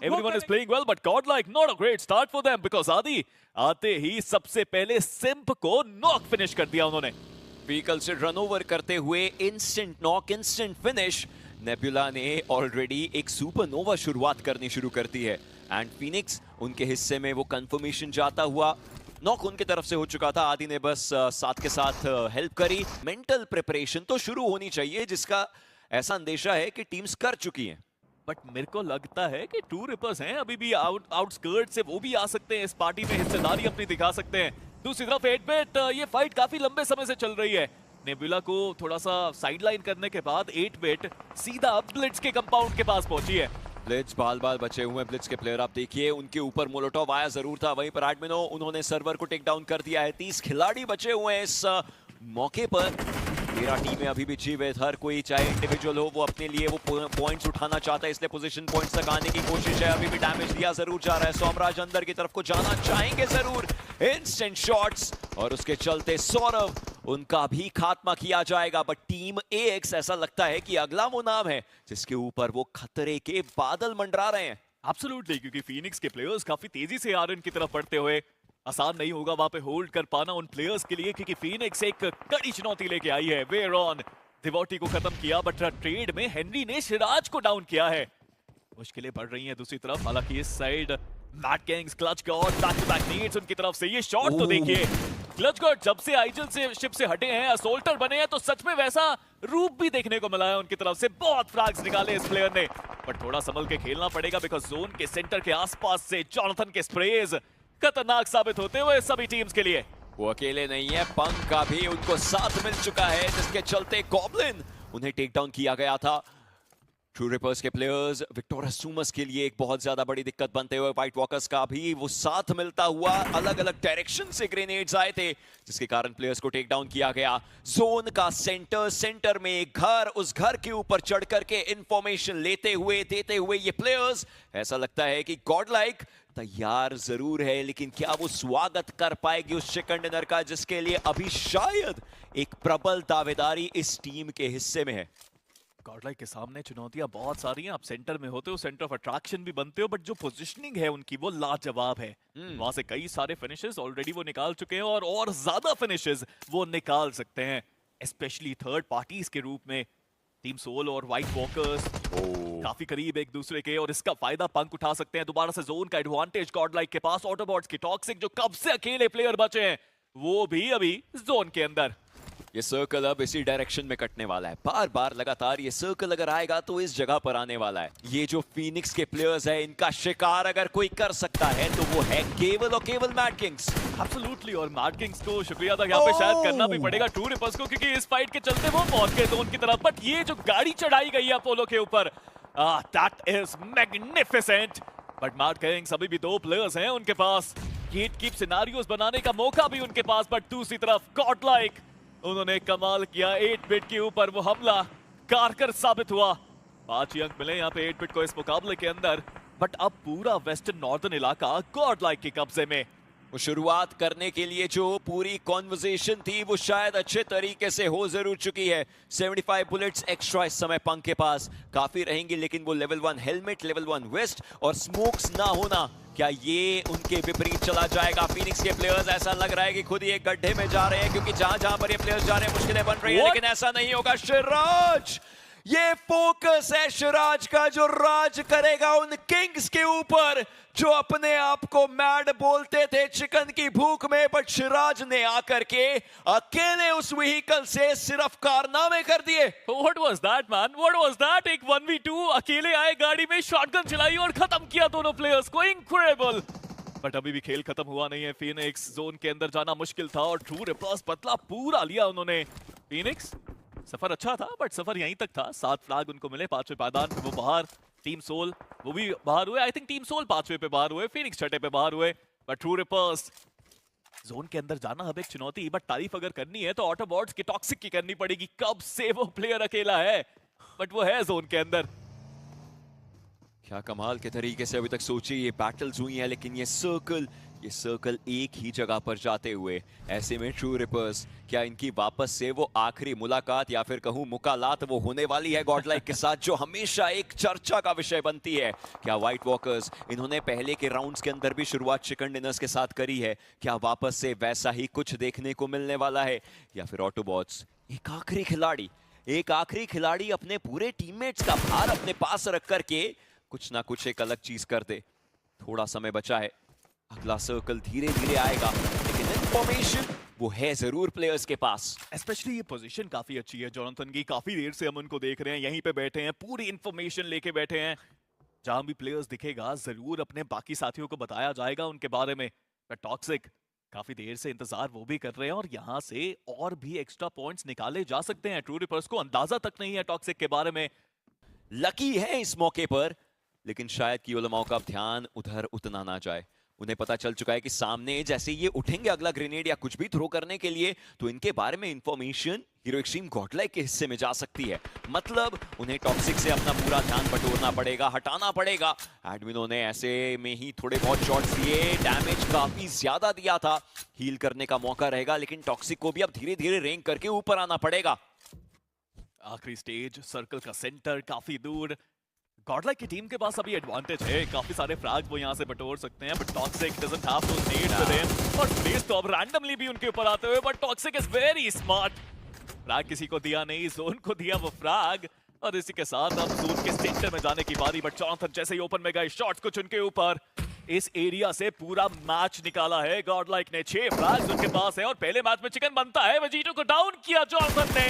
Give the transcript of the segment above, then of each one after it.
Everyone is playing well, but Godlike not a great start for them because आदि आते ही सबसे पहले simp को नॉक फिनिश कर दिया उन्होंने। व्हीकल से रन ओवर करते हुए instant knock, instant finish. Nebula ने ऑलरेडी एक सुपरनोवा शुरुआत करनी शुरू कर दी है एंड फिनिक्स उनके हिस्से में वो कंफर्मेशन जाता हुआ नॉक उनके तरफ से हो चुका था। आदि ने बस साथ के साथ हेल्प करी। मेंटल प्रिपरेशन तो शुरू होनी चाहिए जिसका ऐसा अंदेशा है कि टीम्स कर चुकी हैं। बट मेरे को लगता है कि टू रिपर्स हैं अभी भी आउटस्कर्ट से, वो भी आ सकते हैं इस पार्टी में, हिस्सेदारी अपनी दिखा सकते हैं। दूसरी तरफ 8-बिट, ये फाइट काफी लंबे समय से चल रही है। नेबुला को थोड़ा सा साइडलाइन करने के बाद 8-बिट सीधा ब्लिट्ज के कंपाउंड के पास पहुंची है। ब्लिट्ज बाल बचे हुए हैं। ब्लिट्ज के प्लेयर आप देखिए, उनके ऊपर मोलोटोव आया जरूर था, वहीं पर एडमिनो उन्होंने सर्वर को टेक डाउन कर दिया है। 30 खिलाड़ी बचे हुए हैं इस मौके पर। 13 टीमें अभी भी जीवित, हर कोई चाहे इंडिविजुअल हो वो अपने लिए वो पॉइंट्स उठाना चाहता है, इसलिए पोजीशन पॉइंट्स तक आने की कोशिश है। अभी भी डैमेज दिया जरूर जा रहा है। सोमराज अंदर की तरफ को जाना चाहेंगे जरूर। इंस्टेंट शॉट्स और उसके चलते सौरव, उनका भी खात्मा किया जाएगा। बट टीम AX ऐसा लगता है कि अगला वो नाम है जिसके ऊपर वो खतरे के बादल मंडरा रहे हैं। एब्सोल्युटली, क्योंकि फीनिक्स के प्लेयर्स काफी तेजी से आरएन की तरफ बढ़ते हुए, आसान नहीं होगा वहां पे होल्ड कर पाना उन प्लेयर्स के लिए, क्योंकि फीनिक्स एक कड़ी चुनौती लेके आई है। वेरॉन डिवोटी को खत्म किया, बट ट्रेड में हेनरी ने सिराज को डाउन किया है। मुश्किलें बढ़ रही हैं दूसरी तरफ। हालांकि इस side mat gangs, clutch god, back to back needs उनकी तरफ से। ये शॉट तो देखिए, क्लच गॉड जब से आइजल से शिप से हटे हैं, असोल्टर बने हैं, तो सच में वैसा रूप भी देखने को मिला है उनकी तरफ से। बहुत फ्रैग्स निकाले इस प्लेयर ने, बट थोड़ा संभल के खेलना पड़ेगा बिकॉज जोन के सेंटर के आसपास से जॉनथन के स्प्रेज खतरनाक साबित होते हुए सभी टीम्स के लिए। वो अकेले नहीं है, पंक का भी उनको साथ मिल चुका है, जिसके चलते गॉब्लिन उन्हें टेक डाउन किया गया था। ट्रू रिपर्स के प्लेयर्स विक्टोरिया सुमस के लिए एक बहुत ज्यादा बड़ी दिक्कत बनते हुए, व्हाइट वॉकर्स का भी वो साथ मिलता हुआ अलग अलग डायरेक्शन से ग्रेनेड्स आए थे, जिसके कारण प्लेयर्स को टेक डाउन किया गया। जोन का सेंटर में एक घर, उस घर के ऊपर चढ़ करके इंफॉर्मेशन लेते हुए देते हुए ये प्लेयर्स, ऐसा लगता है कि गॉडलाइक तैयार जरूर है, लेकिन क्या वो स्वागत कर पाएगी उस चिकन डिनर का, जिसके लिए अभी शायद एक प्रबल दावेदारी इस टीम के हिस्से में है। गॉडलाइक के सामने चुनौतियां बहुत सारी हैं। आप सेंटर में होते हो, सेंटर ऑफ अट्रैक्शन भी बनते हो, बट जो पोजीशनिंग है उनकी वो लाजवाब है। वहां से कई सारे फिनिशेस ऑलरेडी वो निकाल चुके हैं और ज्यादा फिनिशेस वो निकाल सकते हैं, स्पेशली थर्ड पार्टीज के रूप में। टीम सोल और व्हाइट वॉकर्स काफी करीब एक दूसरे के, और इसका फायदा पंक उठा सकते हैं। दोबारा से जोन का एडवांटेज गॉडलाइक के पास। ऑटोबॉट्स की टॉक्सिक जो कब से अकेले प्लेयर बचे हैं, वो भी अभी जोन के अंदर। ये सर्कल अब इसी डायरेक्शन में कटने वाला है, बार बार लगातार ये सर्कल अगर आएगा तो इस जगह पर आने वाला है। ये जो फीनिक्स के प्लेयर्स है, इनका शिकार अगर कोई कर सकता है तो वो है केवल और केवल मैड किंग्स। एब्सोल्युटली, और मैड किंग्स को शुक्रिया अदा यहाँ पे शायद करना भी पड़ेगा ट्रू रिपर्स को, क्योंकि इस फाइट के चलते वो पहुंच गए जोन की तरफ। बट ये जो गाड़ी चढ़ाई गई है अपोलो के ऊपर, that is magnificent. But mad Kings अभी भी 2 प्लेयर्स हैं उनके पास, गेट कीप सिनेरियोस बनाने का मौका भी उनके पास। बट दूसरी तरफ गॉडलाइक, उन्होंने कमाल किया। 8-बिट के ऊपर वो हमला कारगर साबित हुआ। 5 ही अंक मिले यहाँ पे 8-बिट को इस मुकाबले के अंदर। बट अब पूरा वेस्टर्न नॉर्दर्न इलाका गॉडलाइक के कब्जे में। वो शुरुआत करने के लिए जो पूरी कॉन्वर्सेशन थी वो शायद अच्छे तरीके से हो जरूर चुकी है। 75 बुलेट्स एक्स्ट्रा इस समय पंक के पास काफी रहेंगी, लेकिन वो लेवल 1 हेलमेट, लेवल 1 वेस्ट और स्मोक्स ना होना, क्या ये उनके विपरीत चला जाएगा? फीनिक्स के प्लेयर्स ऐसा लग रहा है कि खुद ही एक गड्ढे में जा रहे हैं, क्योंकि जहां जहां पर ये प्लेयर्स जा रहे हैं मुश्किलें बन रही है, लेकिन ऐसा नहीं होगा। सिराज, ये फोकस है सिराज का, जो राज करेगा उन किंग्स के ऊपर जो अपने आप को मैड बोलते थे चिकन की भूख में। बट सिराज ने आकर के अकेले उस व्हीकल से सिर्फ कारनामे कर दिए। What was that, man? What was that? एक 1v2 अकेले आए, गाड़ी में शॉटगन चलाई और खत्म किया दोनों प्लेयर्स को। इनक्रेडिबल। बट अभी भी खेल खत्म हुआ नहीं है। फीनिक्स जोन के अंदर जाना मुश्किल था और ट्रू रिपर्स बदला पूरा लिया उन्होंने। फीनिक्स सफर अच्छा था, बट सफर यहीं तक था। 7 फ्लैग उनको मिले, 5वें पायदान पे वो बाहर। टीम सोल वो भी बाहर हुए। आई थिंक टीम सोल 5वें पे बाहर हुए, फीनिक्स 6ठे पे बाहर हुए। बट ट्रू रिपर्स जोन के अंदर जाना अब एक चुनौती। बट तारीफ अगर करनी है तो ऑटोबॉट्स की टॉक्सिक की करनी पड़ेगी। कब से वो प्लेयर अकेला है, बट वो है जोन के अंदर। क्या कमाल के तरीके से अभी तक सोचिए ये बैटल्स हुई हैं, लेकिन ये सर्कल ये सर्कल एक ही जगह पर जाते हुए, ऐसे में ट्रू रिपर्स क्या इनकी वापस से वो आखिरी मुलाकात या फिर कहूं मुकालात वो होने वाली है गॉडलाइक के साथ, जो हमेशा एक चर्चा का विषय बनती है। क्या व्हाइट वॉकर्स, इन्होंने पहले के राउंड्स के अंदर भी शुरुआत चिकन डिनर्स के साथ करी है, क्या वापस से वैसा ही कुछ देखने को मिलने वाला है? या फिर ऑटोबॉट्स एक आखिरी खिलाड़ी अपने पूरे टीममेट्स का भार अपने पास रख करके कुछ ना कुछ एक अलग चीज कर दे। थोड़ा समय बचा है, अगला सर्कल धीरे धीरे आएगा, लेकिन इंफॉर्मेशन वो है जरूर प्लेयर्स के पास। स्पेशली ये पोजीशन काफी अच्छी है जोनाथन की, काफी देर से हम उनको देख रहे हैं, यहीं पे बैठे हैं, पूरी इंफॉर्मेशन लेके बैठे हैं। जहां भी प्लेयर्स दिखेगा जरूर अपने बाकी साथियों को बताया जाएगा उनके बारे में। टॉक्सिक काफी देर से इंतजार वो भी कर रहे हैं और यहाँ से और भी एक्स्ट्रा पॉइंट्स निकाले जा सकते हैं। ट्रू रिपर्स को अंदाजा तक नहीं है टॉक्सिक के बारे में। लकी है इस मौके पर, लेकिन शायद कि उलमाओं का ध्यान उधर उतना ना जाए। उन्हें पता चल चुका है कि सामने जैसे ये उठेंगे अगला ग्रेनेड या कुछ भी थ्रो करने के लिए, तो इनके बारे में इंफॉर्मेशन हीरो एक्सट्रीम गॉडलाइक के हिस्से में जा सकती है। मतलब उन्हें टॉक्सिक से अपना पूरा ध्यान बटोरना पड़ेगा, हटाना पड़ेगा। एडमिनों ने ऐसे में ही थोड़े बहुत शॉट्स दिए, डैमेज काफी ज्यादा दिया था, हील करने का मौका रहेगा, लेकिन टॉक्सिक को भी अब धीरे धीरे रेंग करके ऊपर आना पड़ेगा। आखिरी स्टेज, सर्कल का सेंटर काफी दूर। गॉडलाइक की टीम के पास अभी एडवांटेज है, काफी सारे फ्रैग वो यहाँ से बटोर सकते हैं, but toxic doesn't have those needs with him. और स्पेस तो अब रैंडमली भी उनके ऊपर आते हुए, but toxic is very smart. Frag किसी को दिया नहीं, जोन को दिया वो फ्रैग, और इसी के साथ अब जोन के सेंटर में जाने की बारी। बट जोनाथन जैसे ही ओपन में गए, शॉट्स कुछ उनके ऊपर, इस एरिया से पूरा मैच निकाला है गॉडलाइक ने। 6 फ्रैग्स उनके पास है और पहले मैच में चिकन बनता है, वेजिटो को डाउन किया जोनाथन ने।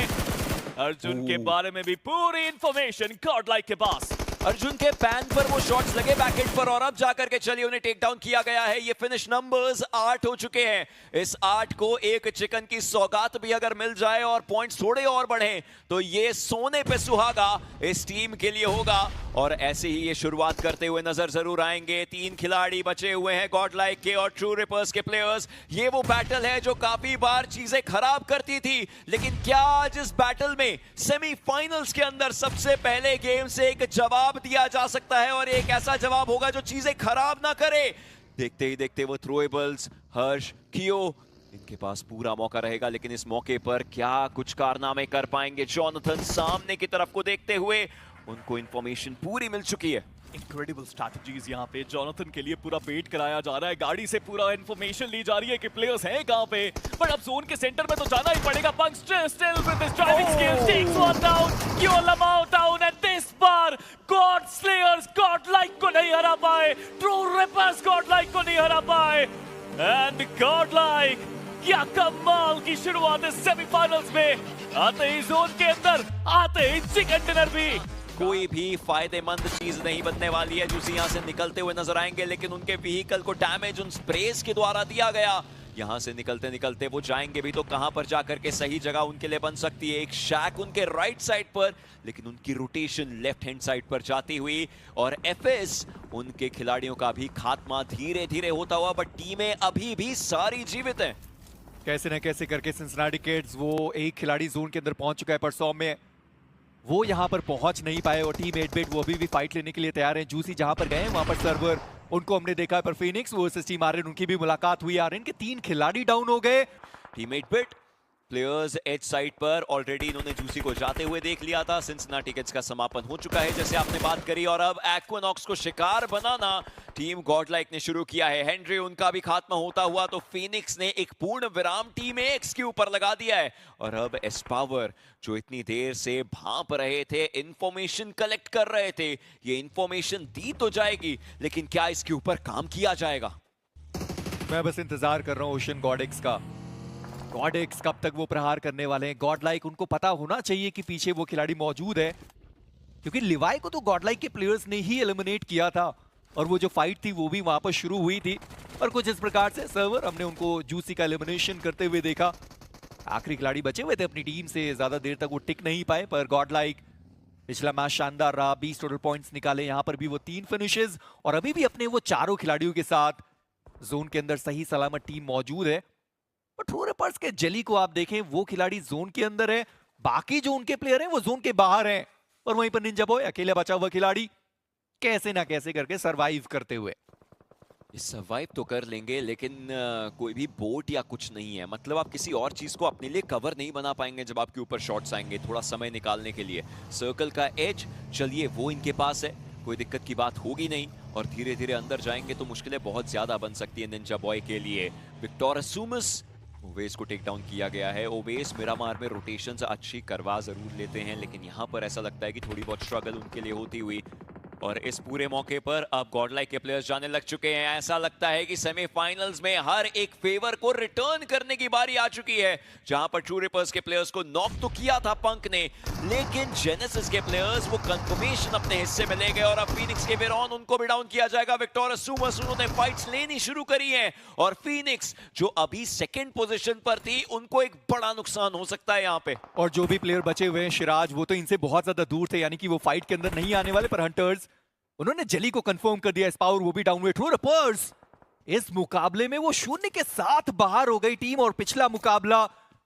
अर्जुन के बारे में भी पूरी इंफॉर्मेशन गॉडलाइक के पास। अर्जुन के पैन पर वो शॉट्स लगे बैकएंड पर, और अब जाकर के चलिए उन्हें टेक डाउन किया गया है। ये फिनिश नंबर्स 8 हो चुके हैं। इस 8 को एक चिकन की सौगात भी अगर मिल जाए और पॉइंट्स थोड़े और बढ़े, तो ये सोने पे सुहागा इस टीम के लिए होगा। और ऐसे ही ये शुरुआत करते हुए नजर जरूर आएंगे। 3 खिलाड़ी बचे हुए हैं गॉडलाइक के और ट्रू रिपर्स के प्लेयर्स। ये वो बैटल है जो काफी बार चीजें खराब करती थी, लेकिन क्या आज इस बैटल में सेमीफाइनल्स के अंदर सबसे पहले गेम से एक जवाब दिया जा सकता है, और एक ऐसा जवाब होगा जो चीजें खराब ना करे। देखते ही देखते वो थ्रोएबल्स, हर्ष, कियो, इनके पास पूरा मौका रहेगा, लेकिन इस मौके पर क्या कुछ कारनामे कर पाएंगे जोनाथन? सामने की तरफ को देखते हुए उनको इंफॉर्मेशन पूरी मिल चुकी है। इनक्रेडिबल स्ट्रैटेजीज यहाँ पे जोनाथन के लिए पूरा वेट कराया जा रहा है, गाड़ी से पूरा इंफॉर्मेशन ली जा रही है कि प्लेयर्स हैं कहाँ पे। बट अब जोन के सेंटर में तो जाना ही पड़ेगा। पंक still with his driving skills takes one down, Lamau down, and this bar God slayers Godlike को नहीं हरा पाए, ट्रू रिपर्स गॉडलाइक को नहीं हरा पाए। एंड गॉडलाइक क्या कमाल की शुरुआत है सेमीफाइनल्स में। आते ही जोन के अंदर, आते ही चिकन डिनर भी। कोई भी फायदेमंद चीज नहीं बनने वाली है। जूसी यहाँ से निकलते हुए नजर आएंगे, लेकिन उनके व्हीकल को डैमेज उन स्प्रेस के द्वारा दिया गया। यहाँ से निकलते निकलते वो जाएंगे भी तो कहां पर जाकर के सही जगह उनके लिए बन सकती है। एक शैक उनके राइट साइड पर, लेकिन उनकी रोटेशन लेफ्ट हैंड साइड पर जाती हुई, और एफएस उनके खिलाड़ियों का भी खात्मा धीरे धीरे होता हुआ, बट टीमें अभी भी सारी जीवित हैं। कैसे न कैसे करके सिंसिनाटी किड्स, वो एक खिलाड़ी जोन के अंदर पहुंच चुका है, पर 100 में वो यहां पर पहुंच नहीं पाए, और टीम 8-बिट वो अभी भी फाइट लेने के लिए तैयार हैं। जूसी जहां पर गए वहां पर सर्वर उनको हमने देखा है, पर फिनिक्स वर्सेस टीम आर्यन उनकी भी मुलाकात हुई। आर्यन के 3 खिलाड़ी डाउन हो गए। टीम 8-बिट प्लेयर्स एज साइड पर ऑलरेडी इन्होंने जूसी को जाते हुए देख लिया था। सिंसिनाटी किड्स का समापन हो चुका है जैसे आपने बात करी, और अब एक्वानॉक्स को शिकार बनाना टीम गॉडलाइक ने शुरू किया है। हेनरी उनका भी खात्मा होता हुआ तो फिनिक्स ने एक पूर्ण विराम टीम एक्स के ऊपर लगा दिया है। और अब एस्पावर जो इतनी देर से भांप रहे थे, इंफॉर्मेशन कलेक्ट कर रहे थे, ये इंफॉर्मेशन दी तो जाएगी, लेकिन क्या इसके ऊपर काम किया जाएगा? मैं बस इंतजार कर रहा हूँ ओशन गॉडेक्स का। गॉडेक्स कब तक वो प्रहार करने वाले हैं? गॉडलाइक उनको पता होना चाहिए कि पीछे वो खिलाड़ी मौजूद है, क्योंकि लिवाई को तो गॉडलाइक के प्लेयर्स ने ही एलिमिनेट किया था, और वो जो फाइट थी वो भी वहां पर शुरू हुई थी। और कुछ इस प्रकार से सर्वर हमने उनको जूसी का एलिमिनेशन करते हुए देखा। आखिरी खिलाड़ी बचे हुए थे अपनी टीम से, ज्यादा देर तक वो टिक नहीं पाए, पर गॉडलाइक पिछला मैच शानदार रहा, 20 टोटल पॉइंट्स निकाले। यहाँ पर भी वो 3 फिनिशेस, और अभी भी अपने वो 4 खिलाड़ियों के साथ जोन के अंदर सही सलामत टीम मौजूद है। पर ट्रू रिपर्स के जली को आप देखें, वो खिलाड़ी जोन के अंदर है, बाकी जो उनके प्लेयर हैं वो जोन के बाहर हैं, और वहीं पर निंजा बॉय अकेला बचा हुआ खिलाड़ी कैसे ना कैसे करके सरवाइव करते हुए। ये सर्वाइव तो कर लेंगे, लेकिन कोई भी बोट या कुछ नहीं है। मतलब आप किसी और चीज को अपने लिए कवर नहीं बना पाएंगे जब आपके ऊपर शॉट्स आएंगे थोड़ा समय निकालने के लिए। सर्कल का एज चलिए वो इनके पास है, कोई दिक्कत की बात होगी नहीं, और धीरे धीरे अंदर जाएंगे तो मुश्किलें बहुत ज्यादा बन सकती है निंजा बॉय के लिए। विक्टर असूमस, ओवेस को टेक डाउन किया गया है। ओवेस मिरामार में रोटेशंस अच्छी करवा जरूर लेते हैं, लेकिन यहाँ पर ऐसा लगता है कि थोड़ी बहुत स्ट्रगल उनके लिए होती हुई। और इस पूरे मौके पर अब गॉडलाइक के प्लेयर्स जाने लग चुके हैं। ऐसा लगता है कि सेमीफाइनल्स में हर एक फेवर को रिटर्न करने की बारी आ चुकी है, जहां पर ट्रू रिपर्स के प्लेयर्स को नॉक तो किया था पंक ने, लेकिन जेनेसिस के प्लेयर्स वो कंफर्मेशन अपने हिस्से में ले गए। और अब फीनिक्स के वेरॉन, उनको भी डाउन किया जाएगा। विक्टर असूमस, उन्होंने फाइट्स लेनी शुरू करी है, और फीनिक्स जो अभी सेकंड पोजीशन पर थी, उनको एक बड़ा नुकसान हो सकता है यहाँ पे। और जो भी प्लेयर बचे हुए हैं सिराज, वो तो इनसे बहुत ज्यादा दूर थे, यानी कि वो फाइट के अंदर नहीं आने वाले। पर हंटर्स, उन्होंने जली को कंफर्म कर दिया। स्पाउर वो भी डाउन हुए। ट्रू रिपर्स इस मुकाबले में वो 0 के साथ बाहर हो गई टीम। और पिछला मुकाबला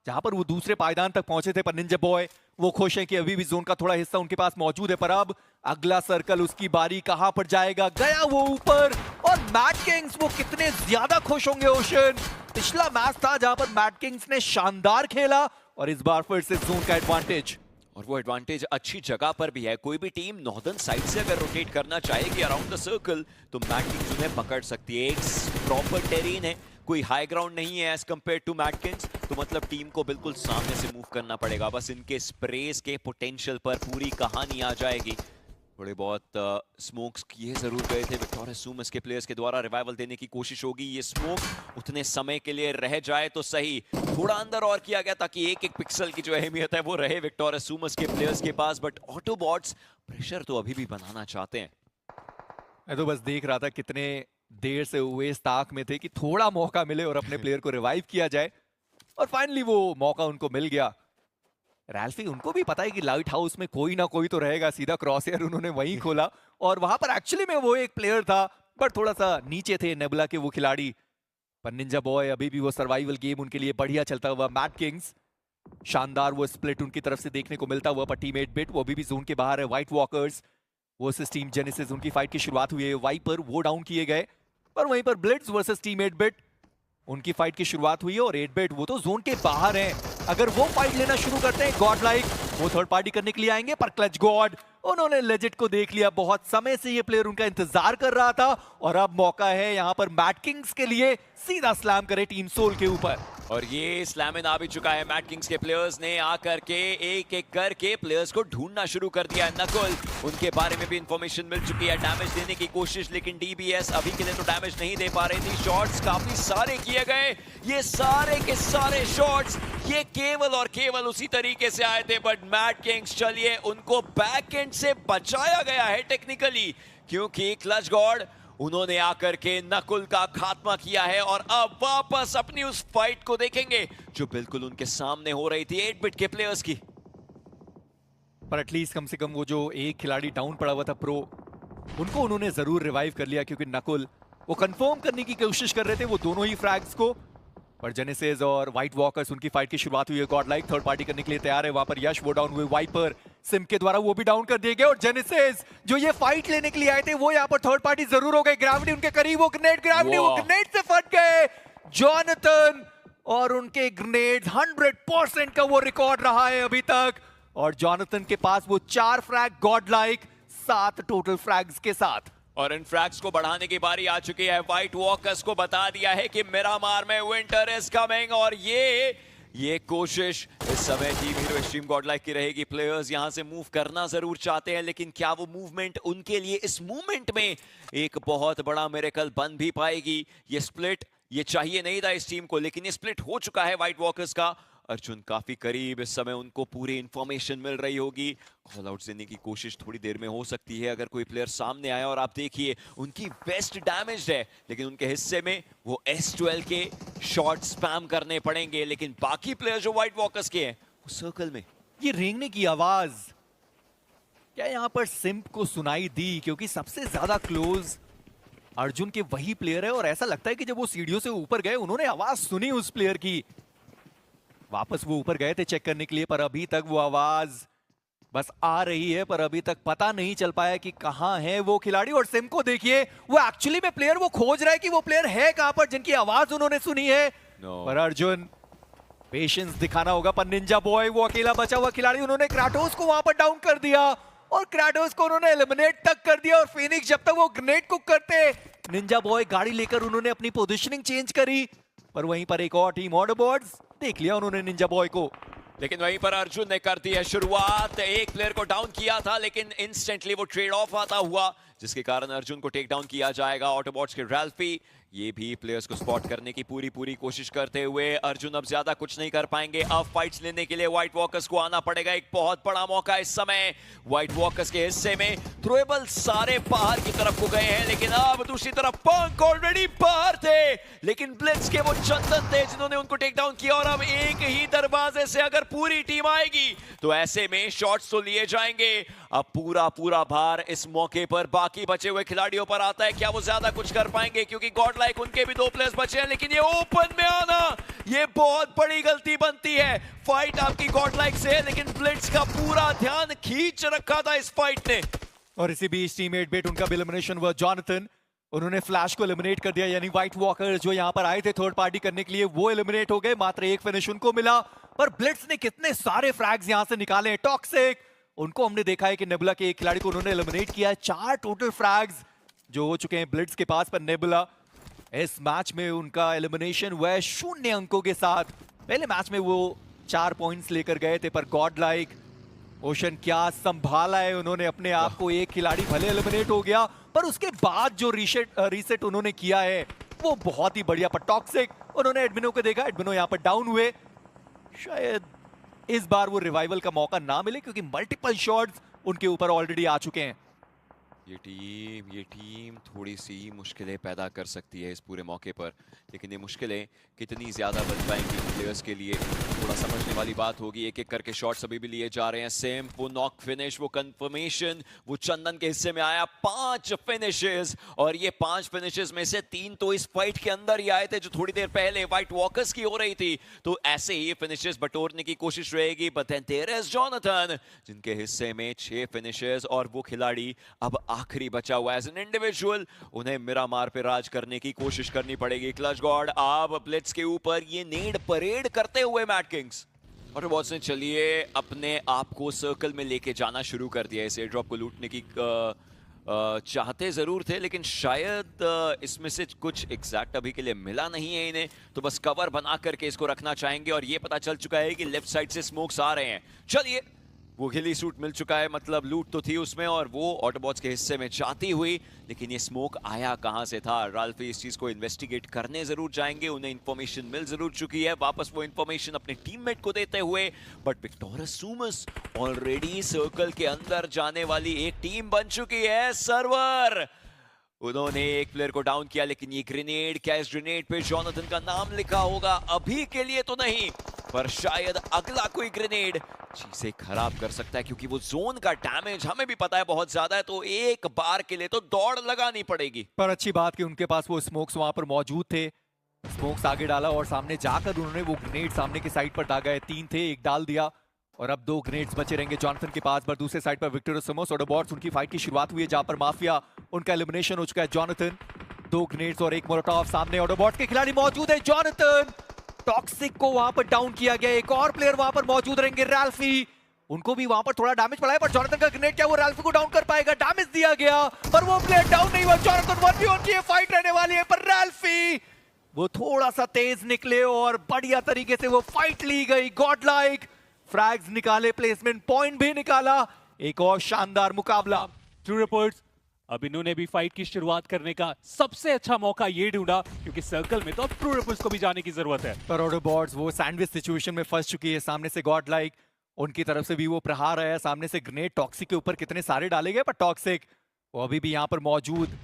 जहां पर वो दूसरे पायदान तक पहुंचे थे, पर निंजा बॉय वो खुश हैं कि अभी भी जोन का थोड़ा हिस्सा उनके पास मौजूद है। पर अब अगला सर्कल, उसकी बारी कहां पर जाएगा? गया वो ऊपर। और मैट किंग्स, वो कितने ज्यादा खुश होंगे ओशन। पिछला मैच था जहां पर मैट किंग्स ने शानदार खेला, और इस बार फिर से जोन का एडवांटेज। और वो एडवांटेज अच्छी जगह पर भी है। कोई भी टीम नॉर्दर्न साइड से अगर रोटेट करना चाहेगी अराउंड द सर्कल, तो मैट किंग्स उन्हें पकड़ सकती है। एक प्रॉपर टेरेन है, कोई हाई ग्राउंड नहीं है as compare to mat kings, तो मतलब टीम को बिल्कुल सामने से मूव करना पड़ेगा। बस इनके स्प्रेस के पोटेंशियल पर पूरी कहानी आ जाएगी। थोड़े बहुत स्मोक्स किए जरूर गए थे विक्टर असूमस के प्लेयर्स के द्वारा, रिवाइवल देने की कोशिश होगी। ये स्मोक उतने समय के लिए रह जाए तो सही, थोड़ा अंदर और किया गया ताकि एक एक पिक्सल की जो अहमियत है वो रहे विक्टर असूमस के प्लेयर्स के पास। बट ऑटोबॉट्स प्रेशर तो अभी भी बनाना चाहते हैं। मैं तो बस देख रहा था कितने देर से ओवेस ताक में थे कि थोड़ा मौका मिले और अपने प्लेयर को रिवाइव किया जाए, और फाइनली वो मौका उनको मिल गया। रैल्फी, उनको भी पता है कि लाइट हाउस में कोई ना कोई तो रहेगा। सीधा क्रॉसएयर उन्होंने वहीं खोला, और वहां पर एक्चुअली में वो एक प्लेयर था, बट थोड़ा सा नीचे थे नेबुला के वो खिलाड़ी। पर निंजा बॉय, अभी भी वो सर्वाइवल गेम उनके लिए बढ़िया चलता हुआ। मैट किंग्स, शानदार वो स्प्लिट उनकी तरफ से देखने को मिलता हुआ। पर टीम 8 बिट वो अभी भी जोन के बाहर है। White walkers versus team genesis, उनकी फाइट की शुरुआत हुई है। वाइपर वो डाउन किए गए, पर वहीं पर ब्लिट्ज वर्सेस टीम 8 बिट, उनकी फाइट की शुरुआत हुई है। और 8 बिट वो तो जोन के बाहर हैं। अगर वो फाइट लेना शुरू करते हैं गॉड लाइक, वो थर्ड पार्टी करने के लिए आएंगे। पर क्लच गॉड, उन्होंने लेजेट को देख लिया। बहुत समय से ये प्लेयर उनका इंतजार कर रहा था, और अब मौका है यहां पर मैट किंग्स के लिए सीधा स्लैम करे टीम सोल के ऊपर। और ये स्लैम इन आ भी चुका है। मैट किंग्स के प्लेयर्स ने आकर के एक एक करके प्लेयर्स को ढूंढना शुरू कर दिया है। नकुल, उनके बारे में भी इंफॉर्मेशन मिल चुकी है। डैमेज देने की कोशिश, लेकिन डीबीएस अभी के लिए तो डैमेज नहीं दे पा रही थी। शॉट्स काफी सारे किए गए, ये सारे के सारे शॉट्स ये केवल और केवल उसी तरीके से आए थे। बट मैट किंग्स, चलिए उनको बैक एंड से बचाया गया है टेक्निकली, क्योंकि क्लच गॉड उन्होंने आकर के नकुल का खात्मा किया है। और अब वापस अपनी उस फाइट को देखेंगे जो बिल्कुल उनके सामने हो रही थी 8 बिट के प्लेयर्स की। पर एटलीस्ट कम से कम वो जो एक खिलाड़ी डाउन पड़ा हुआ था प्रो, उनको उन्होंने जरूर रिवाइव कर लिया, क्योंकि नकुल वो कंफर्म करने की कोशिश कर रहे थे वो दोनों ही फ्रैग्स को। पर जेनेसिस और व्हाइट वॉकर्स, उनकी फाइट की शुरुआत हुई है। गॉड लाइक थर्ड पार्टी करने के लिए तैयार है। वहां पर यश वो डाउन हुए। वाइपर सिम के द्वारा वो भी डाउन कर दिए गए। और जेनेसिस जो ये फाइट लेने के लिए आए थे, वो यहाँ पर थर्ड पार्टी जरूर हो गए। ग्रेविटी उनके करीब, वो ग्रेनेड से फट गए। जॉनथन और उनके ग्रेनेड 100% का वो रिकॉर्ड रहा है अभी तक। और जॉनथन के पास वो 4 फ्रैग, गॉड लाइक 7 टोटल फ्रैग्स के साथ। और इन फ्रैग्स को बढ़ाने की बारी आ चुकी है। व्हाइट वॉकर्स को बता दिया है कि मिरामार में विंटर इज कमिंग, और ये कोशिश इस समय टीम हीरो एक्सट्रीम गॉडलाइक की रहेगी। प्लेयर्स यहां से मूव करना जरूर चाहते हैं, लेकिन क्या वो मूवमेंट उनके लिए इस मूवमेंट में एक बहुत बड़ा मिरेकल बन भी पाएगी? ये स्प्लिट ये चाहिए नहीं था इस टीम को, लेकिन ये स्प्लिट हो चुका है व्हाइट वॉकर्स का। अर्जुन काफी करीब, इस समय उनको पूरी इंफॉर्मेशन मिल रही होगी। कॉल आउट देने की कोशिश थोड़ी देर में हो सकती है अगर कोई प्लेयर सामने आए। और आप देखिए उनकी वेस्ट डैमेज है, लेकिन उनके हिस्से में वो S12 के शॉट स्पैम करने पड़ेंगे। लेकिन बाकी प्लेयर जो व्हाइट वॉकर्स के हैं वो सर्कल में। ये रेंगने की आवाज क्या यहाँ पर सिम्प को सुनाई दी? क्योंकि सबसे ज्यादा क्लोज अर्जुन के वही प्लेयर है, और ऐसा लगता है कि जब वो सीढ़ियों से ऊपर गए उन्होंने आवाज सुनी उस प्लेयर की। वापस वो ऊपर गए थे चेक करने के लिए, पर अभी तक वो आवाज बस आ रही है, पर अभी तक पता नहीं चल पाया कि कहां है वो खिलाड़ी। और सिम को देखिए, वो एक्चुअली में प्लेयर वो खोज रहा है कि वो प्लेयर है कहां पर जिनकी आवाज उन्होंने सुनी है। पर अर्जुन पेशेंस दिखाना होगा। पर निंजा बॉय वो अकेला बचा हुआ खिलाड़ी, उन्होंने क्राटोस को वहां पर डाउन कर दिया और क्राटोस को उन्होंने एलिमिनेट तक कर दिया। और फिनिक्स जब तक वो ग्रेनेड कुक करते, निंजा बॉय गाड़ी लेकर उन्होंने अपनी पोजीशनिंग चेंज करी। पर वहीं पर एक और टीम ऑटोबॉट्स देख लिया उन्होंने निंजा बॉय को, लेकिन वहीं पर अर्जुन ने कर दी है शुरुआत। एक प्लेयर को डाउन किया था, लेकिन इंस्टेंटली वो ट्रेड ऑफ आता हुआ, जिसके कारण अर्जुन को टेक डाउन किया जाएगा। ऑटोबॉट्स के रैल्फी ये भी प्लेयर्स को स्पॉट करने की पूरी कोशिश करते हुए। अर्जुन अब ज्यादा कुछ नहीं कर पाएंगे। अब फाइट्स लेने के लिए व्हाइट वॉकर्स को आना पड़ेगा। एक बहुत बड़ा मौका इस समय व्हाइट वॉकर्स के हिस्से में। थ्रोएबल सारे बाहर की तरफ को गए हैं, लेकिन अब दूसरी तरफ पंक ऑलरेडी बाहर थे, लेकिन ब्लिट्स के वो चंदन थे जिन्होंने उनको टेक डाउन किया। और अब एक ही दरवाजे से अगर पूरी टीम आएगी तो ऐसे में शॉट्स तो लिए जाएंगे। अब पूरा भार इस मौके पर बाकी बचे हुए खिलाड़ियों पर आता है। क्या वो ज्यादा कुछ कर पाएंगे? क्योंकि गॉड लाइक उनके भी 2 प्लेयर्स बचे हैं, लेकिन ये ओपन में आना ये बहुत बड़ी गलती बनती है। फाइट आपकी गॉड लाइक से है, लेकिन ब्लिट्स का पूरा ध्यान खींच रखा था इस फाइट ने। और इसी बीच टीम 8-बिट उनका भी एलिमिनेशन हुआ। जॉनथन उन्होंने फ्लैश को एलिमिनेट कर दिया, यानी व्हाइट वॉकर जो यहां पर आए थे थर्ड पार्टी करने के लिए वो एलिमिनेट हो गए। मात्र एक फिनिश उनको मिला। पर ब्लिट्स ने कितने सारे फ्रैग्स यहां से निकाले। टॉक्सिक उनको हमने देखा है कि नेबुला के एक खिलाड़ी को उन्होंने एलिमिनेट किया है। 4 टोटल फ्रैग्स जो हो चुके हैं ब्लिट्स के पास। पर नेबुला इस मैच में उनका एलिमिनेशन हुआ है 0 अंकों के साथ। पहले मैच में वो 4 पॉइंट्स लेकर गए थे, पर गॉड लाइक ओशन क्या संभाला है उन्होंने अपने आप को। एक खिलाड़ी भले एलिमिनेट हो गया, पर उसके बाद जो रीसेट उन्होंने किया है वो बहुत ही बढ़िया। पर टॉक्सिक उन्होंने एडमिनो को देखा, एडमिनो यहाँ पर डाउन हुए। शायद इस बार वो रिवाइवल का मौका ना मिले, क्योंकि मल्टीपल शॉट्स उनके ऊपर ऑलरेडी आ चुके हैं। ये टीम थोड़ी सी मुश्किलें पैदा कर सकती है इस पूरे मौके पर, लेकिन ये मुश्किलें कितनी ज्यादा बन पाएंगी प्लेयर्स के लिए थोड़ा समझने वाली बात होगी। एक एक करके शॉट्स अभी भी लिए जा रहे हैं। सेम वो नॉक फिनिश, वो कंफर्मेशन, वो चंदन के हिस्से में आया। 5 फिनिशेस, और ये 5 फिनिशेस में से 3 तो इस फाइट के अंदर ही आए थे जो थोड़ी देर पहले व्हाइट वॉकर्स की हो रही थी। तो ऐसे ही फिनिशेस बटोरने की कोशिश रहेगी। But then there is Jonathan जिनके हिस्से में 6 फिनिशेस, और वो खिलाड़ी अब आखिरी बचा हुआ एज एन इंडिविजुअल। उन्हें मिरामार पे राज करने की कोशिश करनी पड़ेगी। क्लच गॉड अब ब्लिट्स के ऊपर ये नेड परेड करते हुए मैट किंग्स और बॉट्स ने चलिए अपने आप को सर्कल में लेके जाना शुरू कर दिया। इस एयर ड्रॉप को लूटने की चाहते जरूर थे, लेकिन शायद इसमें से कुछ एग्जैक्ट अभी के लिए मिला नहीं है इन्हें, तो बस कवर बना करके इसको रखना चाहेंगे। और ये पता चल चुका है कि लेफ्ट साइड से स्मोक्स आ रहे हैं। चलिए वो गिली सूट मिल चुका है, मतलब लूट तो थी उसमें, और वो ऑटोबॉट्स के हिस्से में जाती हुई, लेकिन ये स्मोक आया कहां से था? राल्फी इस चीज को इन्वेस्टिगेट करने जरूर जाएंगे। उन्हें इंफॉर्मेशन मिल जरूर चुकी है, वापस वो इंफॉर्मेशन अपने टीममेट को देते हुए। बट विक्टोरस सुमस ऑलरेडी सर्कल के अंदर जाने वाली एक टीम बन चुकी है। सर्वर उन्होंने एक प्लेयर को डाउन किया, लेकिन ये ग्रेनेड, क्या इस ग्रेनेड पे जॉनथन का नाम लिखा होगा? अभी के लिए तो नहीं, पर शायद अगला कोई ग्रेनेड चीजें खराब कर सकता है, क्योंकि वो जोन का डैमेज हमें भी पता है बहुत ज्यादा है। तो एक बार के लिए तो दौड़ लगानी पड़ेगी। पर अच्छी बात कि उनके पास वो स्मोक्स वहां पर मौजूद थे। स्मोक्स आगे डाला और सामने जाकर उन्होंने वो ग्रेनेड सामने की साइड पर दागा है। 3 थे, एक डाल दिया, और अब 2 ग्रेनेड्स बचे रहेंगे जॉनथन के पास। पर दूसरे साइड पर विक्टोरियस सुमोस और ऑटोबॉट्स उनकी फाइट की शुरुआत हुई है, जहां पर माफिया उनका एलिमिनेशन हो चुका है। जॉनथन 2 ग्रेनेड्स और एक मोलोटॉव सामने, ऑटोबॉट्स के खिलाड़ी मौजूद है। जॉनथन टॉक्सिक को वहां पर डाउन किया गया। एक और प्लेयर वहां पर मौजूद रहेंगे, रैल्फी, उनको भी वहां पर थोड़ा डैमेज पड़ा है। पर जॉनथन का ग्रेनेड क्या वो रैल्फी को डाउन कर पाएगा? डैमेज दिया गया, पर वो प्लेयर डाउन नहीं हुआ। जॉनथन 1v1 की फाइट रहने वाली है, पर रैल्फी वो थोड़ा सा तेज निकले और बढ़िया तरीके से वो फाइट ली गई। गॉड लाइक फ्रैग्स निकाले, प्लेसमेंट पॉइंट भी निकाला। एक और शानदार मुकाबला। ट्रू रिपोर्ट्स अब इन्होंने भी फाइट की शुरुआत करने का सबसे अच्छा मौका ये ढूंढा, क्योंकि सर्कल में तो अब ट्रू रिपोर्ट्स को भी जाने की जरूरत है। पर ऑटोबॉट्स वो सैंडविच सिचुएशन में फंस चुकी है। सामने से गॉड लाइक, उनकी तरफ से भी वो प्रहार आया, सामने से ग्रेनेड टॉक्सिक के ऊपर कितने सारे डाले गए, पर टॉक्सिक वो अभी भी यहाँ पर मौजूद।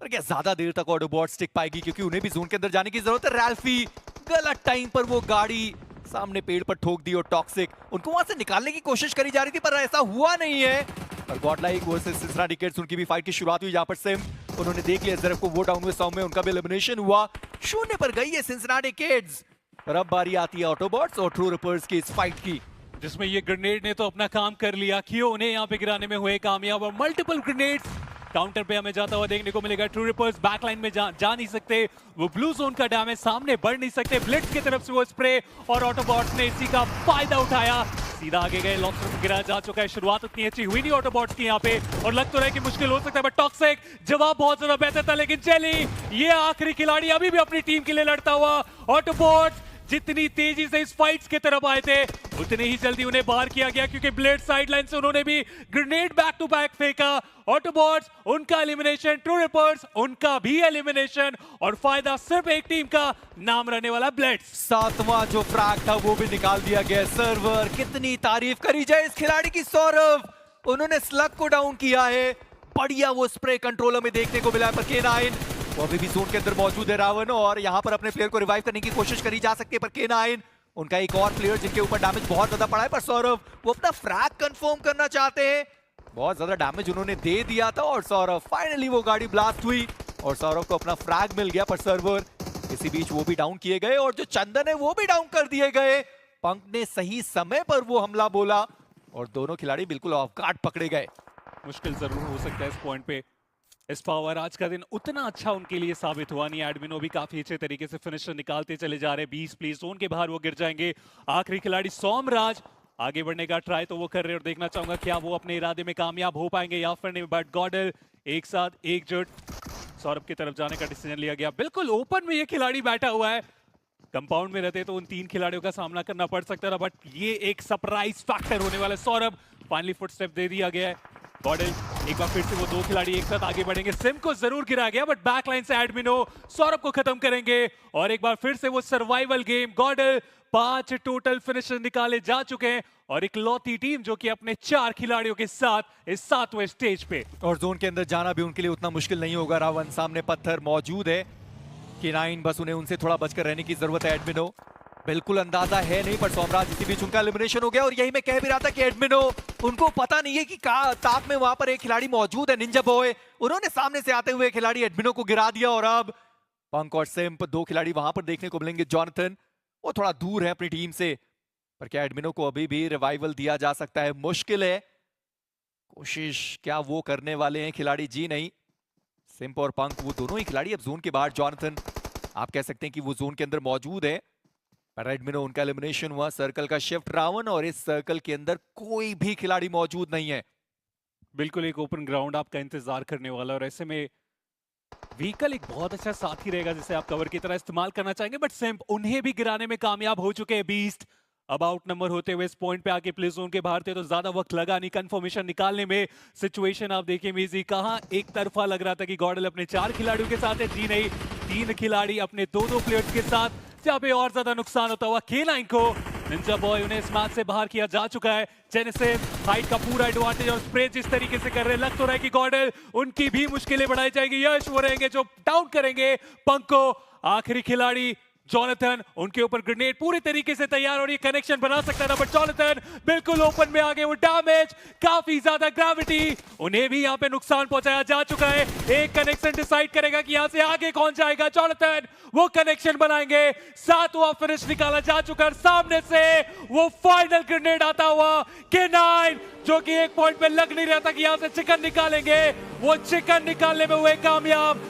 पर क्या ज्यादा देर तक ऑटोबॉट्स टिक पाएगी? क्योंकि उन्हें भी जोन के अंदर जाने की जरूरत है। रैल्फी गलत टाइम पर वो गाड़ी सामने पेड़ पर ठोक दी, और टॉक्सिक उनको वहां से निकालने की कोशिश करी जा रही थी, पर ऐसा हुआ नहीं है। पर God like versus Cincinnati kids उनकी भी फाइट की शुरुआत हुई, जहां पर सिम उन्होंने देख लिया जरफ को, वो डाउन हुए। 100 में उनका भी एलिमिनेशन हुआ। 0 पर गई है सिंसिनाटी किड्स। पर अब बारी आती है ऑटोबॉट्स और ट्रू रिपर्स की इस फाइट की। जिसमें ये ग्रेनेड ने तो अपना काम कर लिया। कियो ने यहाँ पे गिराने में हुए कामयाब और मल्टीपल ग्रेनेड्स काउंटर पे हमें जाता हुआ देखने को मिलेगा। ट्रू रिपर्स बैकलाइन में जा नहीं सकते, वो ब्लू जोन का डैमेज सामने बढ़ नहीं सकते। ब्लिट्स की तरफ से वो स्प्रे और ऑटोबॉट्स ने इसी का फायदा उठाया, सीधा आगे गए। लॉन्चर गिराया जा चुका है, शुरुआत उतनी अच्छी हुई नहीं ऑटोबॉट्स की यहाँ पे और लग तो रहा है कि मुश्किल हो सकता है, बट टॉक्सिक जवाब बहुत ज्यादा बेहतर था। लेकिन चली ये आखिरी खिलाड़ी अभी भी अपनी टीम के लिए लड़ता हुआ। ऑटोबॉट्स जितनी तेजी से इस फाइट्स की तरफ आए थे उतने ही जल्दी उन्हें बाहर किया गया, क्योंकि ब्लेड साइडलाइन से उन्होंने भी ग्रेनेड बैक टू बैक फेंका। ऑटोबॉट्स उनका एलिमिनेशन, ट्रू रिपर्स उनका भी एलिमिनेशन और फायदा सिर्फ एक टीम का, नाम रहने वाला ब्लेड्स। सातवां जो फ्रैग था वो भी निकाल दिया गया। सर्वर कितनी तारीफ करी जाए इस खिलाड़ी की। सौरभ, उन्होंने स्लग को डाउन किया है, बढ़िया वो स्प्रे कंट्रोलर में देखने को मिला। पर K9 वो अभी भी जोन के अंदर मौजूद है रावण, और यहाँ पर अपने प्लेयर को रिवाइव करने की कोशिश करी जा सकती है। पर K9 उनका एक और प्लेयर जिनके ऊपर डैमेज बहुत ज्यादा पड़ा है, पर सौरभ वो अपना फ्रैग कंफर्म करना चाहते हैं। बहुत ज्यादा डैमेज उन्होंने दे दिया था और सौरभ फाइनली वो गाड़ी ब्लास्ट हुई और सौरभ को अपना फ्रैग मिल गया। पर सर्वर इसी बीच वो भी डाउन किए गए और जो चंदन है वो भी डाउन कर दिए गए। पंक ने सही समय पर वो हमला बोला और दोनों खिलाड़ी बिल्कुल ऑफ गार्ड पकड़े गए। मुश्किल जरूर हो सकता है इस पॉइंट पे। इस पावर आज का दिन उतना अच्छा उनके लिए साबित हुआ नहीं। एडमिनो भी काफी अच्छे तरीके से फिनिशर निकालते चले जा रहे हैं। 20 प्लेस जोन के बाहर वो गिर जाएंगे। आखिरी खिलाड़ी सोमराज आगे बढ़ने का ट्राई तो वो कर रहे हैं और देखना चाहूंगा क्या वो अपने इरादे में कामयाब हो पाएंगे या फिर नहीं। बट गॉडल एक साथ एकजुट सौरभ की तरफ जाने का डिसीजन लिया गया। बिल्कुल ओपन में ये खिलाड़ी बैठा हुआ है, कंपाउंड में रहते तो उन 3 खिलाड़ियों का सामना करना पड़ सकता था, बट ये एक सरप्राइज फैक्टर होने वाला है। सौरभ फाइनली फुटस्टेप दे दिया गया है। गॉडल एक बार फिर से वो 2 खिलाड़ी एक साथ आगे बढ़ेंगे। सिम को जरूर गिराया गया, बट बैकलाइन से एडमिनो सौरभ को खत्म करेंगे और एक बार फिर से वो सर्वाइवल गेम। गॉडल 5 टोटल फिनिशर निकाले जा चुके हैं और इकलौती टीम जो कि अपने 4 खिलाड़ियों के साथ इस 7वें स्टेज पे। और जोन के अंदर जाना भी उनके लिए उतना मुश्किल नहीं होगा। रावण सामने पत्थर मौजूद है। K9 बस उन्हें उनसे थोड़ा बचकर रहने की जरूरत है। एडमिनो बिल्कुल अंदाजा है नहीं, पर सोमराज इसी बीच उनका एलिमिनेशन हो गया। और यही मैं कह भी रहा था कि एडमिनो उनको पता नहीं है कि ताक में वहां पर एक खिलाड़ी मौजूद है, निंजा बॉय। उन्होंने सामने से आते हुए खिलाड़ी एडमिनो को गिरा दिया और अब पंक और सिम्प 2 खिलाड़ी वहां पर देखने को मिलेंगे। जॉनथन वो थोड़ा दूर है अपनी टीम से, पर क्या एडमिनो को अभी भी रिवाइवल दिया जा सकता है? मुश्किल है। कोशिश क्या वो करने वाले हैं खिलाड़ी? जी नहीं। सिम्प और पंक वो दोनों ही खिलाड़ी अब जोन के बाहर। जॉनथन आप कह सकते हैं कि वो जोन के अंदर मौजूद है, पर एडमिनो उनका एलिमिनेशन हुआ। सर्कल का शिफ्ट रावण और इस सर्कल के अंदर कोई भी खिलाड़ी मौजूद नहीं है। बिल्कुल एक ओपन ग्राउंड आपका इंतजार करने वाला और ऐसे में व्हीकल एक बहुत अच्छा साथी रहेगा जिसे आप कवर की तरह इस्तेमाल करना चाहेंगे। बट सिम्प उन्हें भी गिराने में कामयाब हो चुके हैं। बीस्ट अब आउट नंबर होते हुए इस पॉइंट पे आके प्ले जोन के बाहर थे तो ज्यादा वक्त लगा नहीं कंफर्मेशन निकालने में। सिचुएशन आप देखिए मीजी, कहां एक तरफा लग रहा था कि गॉडल अपने 4 खिलाड़ियों के साथ है। जी नहीं, 3 खिलाड़ी अपने 2-2 प्लेयर्स के साथ, जहां पे और ज्यादा नुकसान होता हुआ K9 को। निंजा बॉय उन्हें इस मैच से बाहर किया जा चुका है। जेनेसिस हाइट का पूरा एडवांटेज और स्प्रे जिस तरीके से कर रहे हैं, लग तो रहा है कि गॉडल उनकी भी मुश्किलें बढ़ाई जाएगी। यश वो रहेंगे जो डाउन करेंगे पंक को। आखिरी खिलाड़ी जॉनथन, उनके ऊपर ग्रेनेड पूरी तरीके से तैयार और ये कनेक्शन बना सकता था, बट जॉनथन बिल्कुल ओपन में आ गए। वो डैमेज, काफी ज्यादा ग्रेविटी, उन्हें भी यहाँ पे नुकसान पहुंचाया जा चुका है। एक कनेक्शन डिसाइड करेगा कि यहाँ से आगे कौन जाएगा। जॉनथन वो कनेक्शन बनाएंगे। 7वां फिनिश निकाला जा चुका है। सामने से वो फाइनल ग्रेनेड आता हुआ K9 जो कि एक पॉइंट पे लग नहीं रहा था कि यहाँ से चिकन निकालेंगे, वो चिकन निकालने में हुए कामयाब।